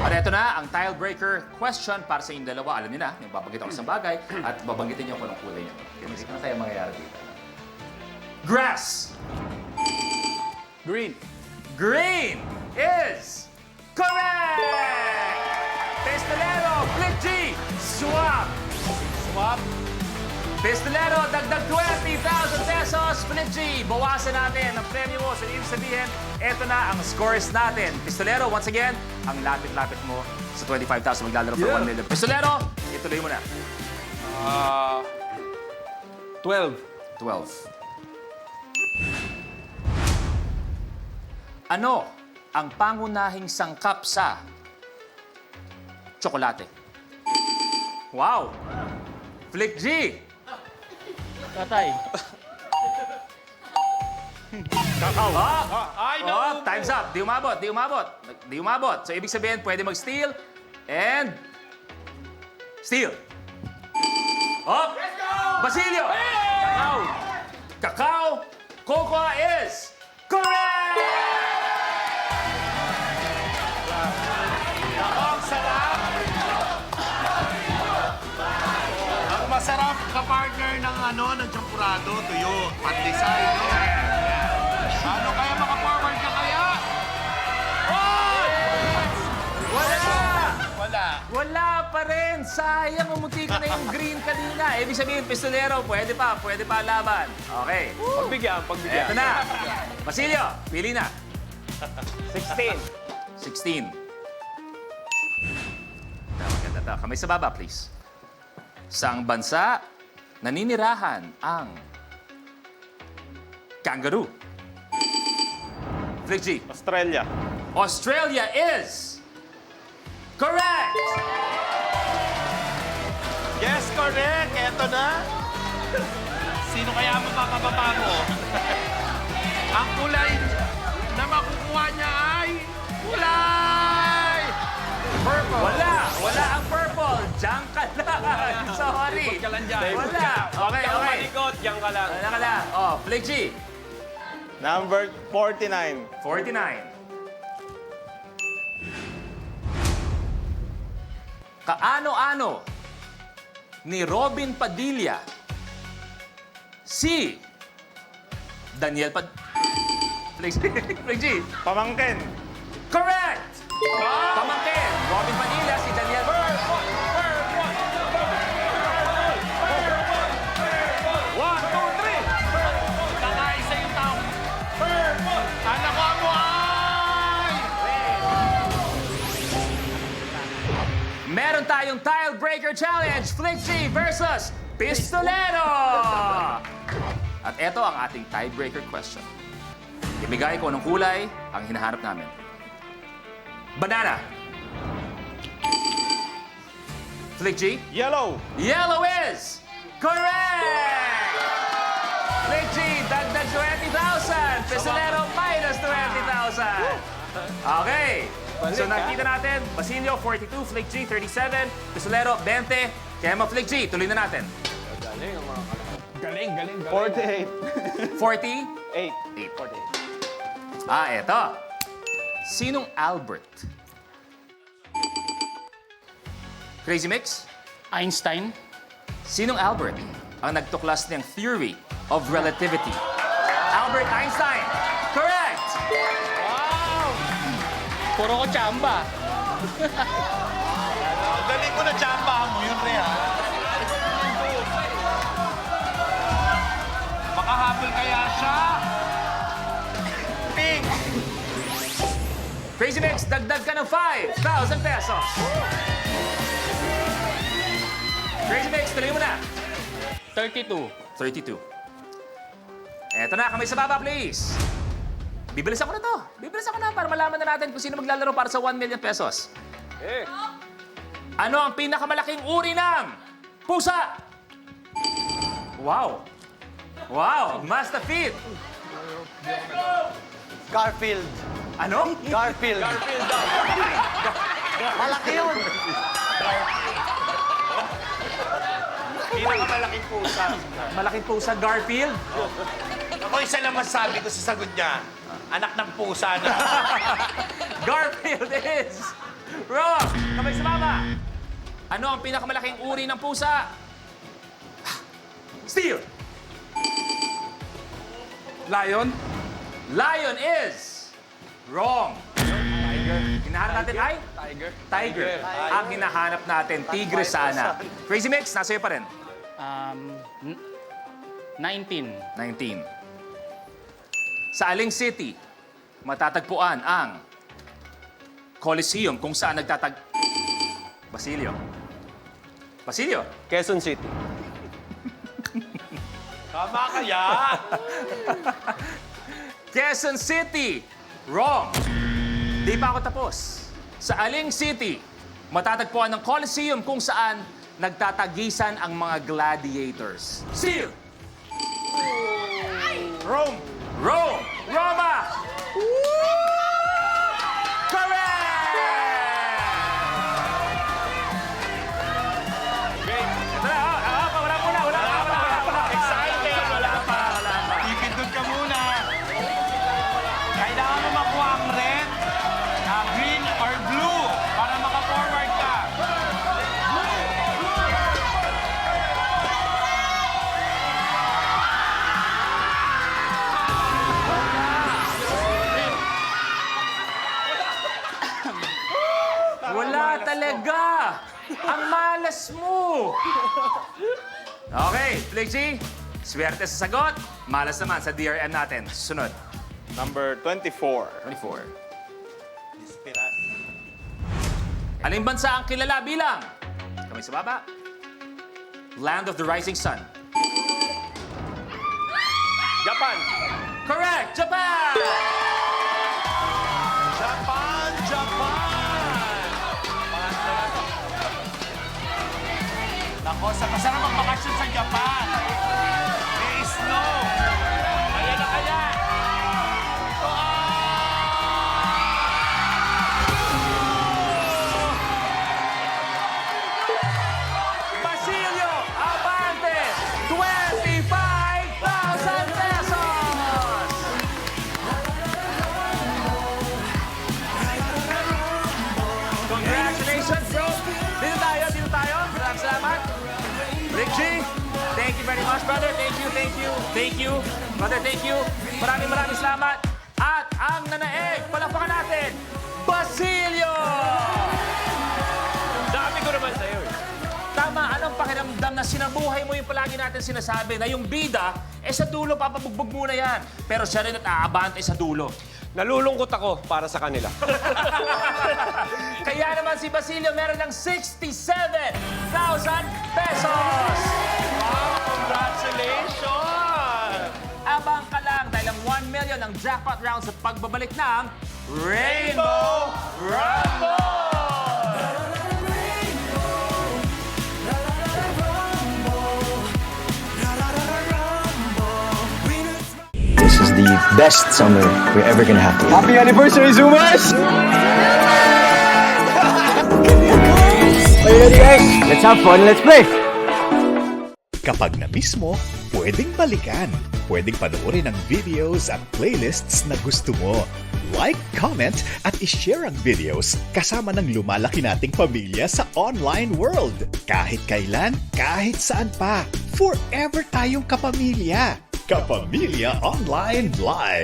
At ito na ang tile breaker question para sa inyong dalawa. Alam niyo na, yung babanggit ako isang bagay at babanggitin niyo kung anong kulay niyo. Okay, ano kaya mangyayari dito? Grass! Green. Green is correct! Pistolero, Flip G, swap! Swap. Pistolero, dagdag 20,000 pesos. Flip G, bawasan natin ang premyo mo. So, ibig sabihin, eto na ang scores natin. Pistolero, once again, ang lapit-lapit mo sa 25,000 maglalaro for 1 million. Pistolero, ituloy mo na. 12. 12. Ano ang pangunahing sangkap sa tsokolate? Wow! Flick G! Tatay. Kakao! Ay, Oh, time's up. Di umabot, di umabot. Di umabot. So, ibig sabihin, pwede mag-steal and steal. Oh! Basilio! Kakao! Kakao! Cocoa is correct! Ang sarap. Ang masarap na partner ng ng champurado, tuyo, pandesal, no? Ano kaya maka-forward ka kaya? Wala! Wala. Wala pa rin! Sayang, umuti ko na yung green kanina. Ibig sabihin, pistolero, pwede pa laban. Okay. Pagbigyan. Eto na. Basilio, pili na. 16. 16. Maganda to. Kamay sa baba, please. Saang bansa naninirahan ang kangaroo? Flick G. Australia. Australia is correct! Yes, correct. Eto na. Sino kaya makakababa mo? Ang kulay na makukuha niya ay kulay! Purple. Wala ang purple. Diyan ka lang. Sorry. Ikot ka lang dyan. Wala. Okay. Malikot, diyan ka lang. Wala ka lang. Oh, Flick G. Number 49. 49. Kaano-ano ni Robin Padilla si Daniel Flick G. Pamangkin. Correct! Pamangkin. Robin Padilla si Daniel One, two, three. Kakaisa yung tao. Anak ko mo ay! Meron tayong Tile Breaker Challenge, Flick G versus Pistolero! At eto ang ating tiebreaker question. Ibigay ko ng kulay ang hinahanap namin. Banana. Flick G. Yellow. Yellow is correct! Flick G, dagdag 20,000. Pistolero minus 20,000. Okay. So nakita natin, Basilio 42, Flick G 37, Pistolero 20, Kema Flick G. Tuloy na natin. Galing. 48. 40. 8. 8. Eto. Sinong Albert? Crazy Mix? Einstein. Sinong Albert ang nagtuklas ng theory of relativity? Albert Einstein. Correct! Puro ko tsamba. Ang galing mo na tsambahan mo yun, Rhea. Makahabol kaya siya? Pink! Crazy Mix, dagdag ka ng 5,000 pesos. Crazy Mix, tuloy mo na. 32. 32. Eto na, kamay sa baba, please. Bibilisan ko na to. Bibilisan ko na para malaman na natin kung sino maglalaro para sa 1 million pesos. Ano ang pinakamalaking uri ng pusa? Wow. Wow, Master Fit. Garfield. Ano? Garfield. Malaki yun. Pinakamalaking pusa. Malaking pusa, Garfield. Ako isa lang masabi ko sa sagot niya. Anak ng pusa na. Garfield is Wrong! Kamay sa baba. Ano ang pinakamalaking uri ng pusa? Steal! Lion. Lion is wrong. Tiger. Hinahanap natin ay? Tiger. Tiger. Ang hinahanap natin, tigre sana. Crazy Mix, nasa iyo pa rin. 19. 19. Sa aling city, matatagpuan ang Coliseum kung saan Basilio. Basilio. Quezon City. Tama kaya? Quezon City. Wrong. Di pa ako tapos. Sa aling city, matatagpuan ng Coliseum kung saan nagtatagisan ang mga gladiators. Seal! Rome. Rome! Roma! Correct! Ito na, wala pa. Excited. Wala pa. Ipindot ka muna. Kailangan mo makuha ang red, green, or blue para maka-forward ka. Wala talaga! Ang malas mo! Okay, Fligsy. Swerte sa sagot. Malas naman sa DRM natin. Sunod. Number 24. 24. Aling bansa ang kilala bilang? Kamay sa baba. Land of the Rising Sun. Japan. Correct! Japan! Japan! Nako, masarap ang bakasyon sa Japan. May snow. Kaya na kaya. Basilio Abante! 25,000 pesos! Congratulations, bro! Dito tayo. Maraming salamat. Rick G, thank you very much, brother. Thank you. Brother, thank you. Maraming salamat. At ang nanaeg, palakpakan natin, Basilio! Dami ko naman sa'yo eh. Tama, anong pakiramdam na sinabuhay mo yung palagi natin sinasabi na yung bida, sa dulo, papabugbog muna yan. Pero siya rin at aabante sa dulo. Nalulungkot ako para sa kanila. Kaya naman si Basilio meron ng 67,000 pesos! Congratulations! Abang ka lang dahil ang 1 million ang jackpot round sa pagbabalik ng Rainbow Rumble! This is the best summer we're ever gonna have together. Happy anniversary, Zoomers! Are you ready, guys? Let's have fun, let's play! Kapag na-miss mo, pwedeng balikan. Pwedeng panoorin ang videos at playlists na gusto mo. Like, comment, at ishare ang videos kasama ng lumalaki nating pamilya sa online world. Kahit kailan, kahit saan pa. Forever tayong kapamilya. Kapamilya Online Live.